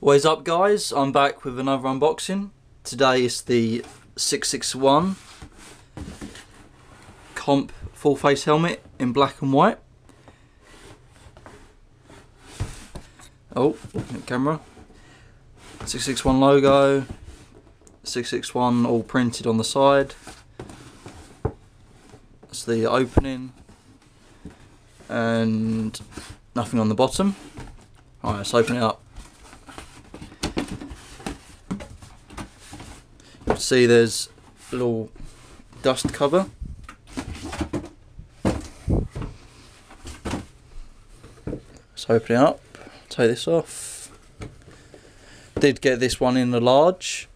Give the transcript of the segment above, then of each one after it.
What is up, guys? I'm back with another unboxing. Today is the Sixsixone comp full face helmet in black and white. Oh, camera. Sixsixone logo. Sixsixone all printed on the side. That's the opening. And nothing on the bottom. Alright, let's open it up. You can see there's a little dust cover. Let's open it up, take this off. Did get this one in the large.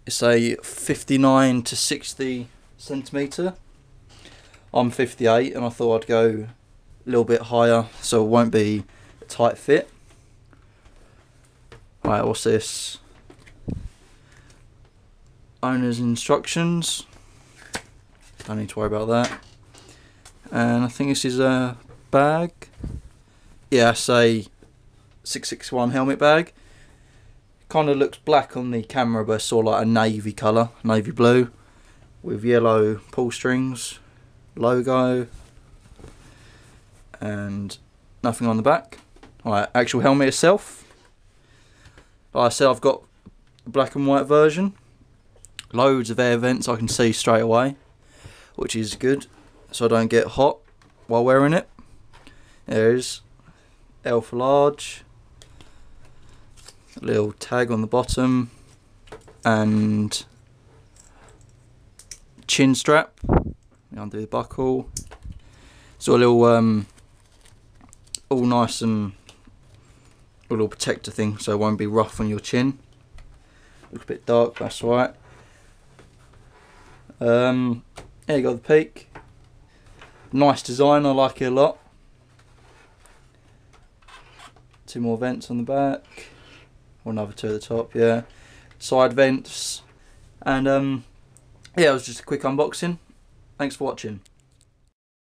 It's a 59 to 60 centimetre. I'm 58 and I thought I'd go a little bit higher so it won't be a tight fit. Right, what's this? Owner's instructions. Don't need to worry about that. And I think this is a bag. Yeah, it's a Sixsixone helmet bag. Kind of looks black on the camera, but it's sort of like a navy colour, navy blue, with yellow pull strings, logo, and nothing on the back. Alright, actual helmet itself. Like I said, I've got the black and white version. Loads of air vents I can see straight away, which is good, so I don't get hot while wearing it. There's L for large, a little tag on the bottom, and chin strap. Undo the buckle. It's all a little, all nice and a little protector thing, so it won't be rough on your chin. Looks a bit dark, that's right. There you got the peak. Nice design, I like it a lot. Two more vents on the back, or another two at the top, yeah. Side vents, and yeah, it was just a quick unboxing. Thanks for watching.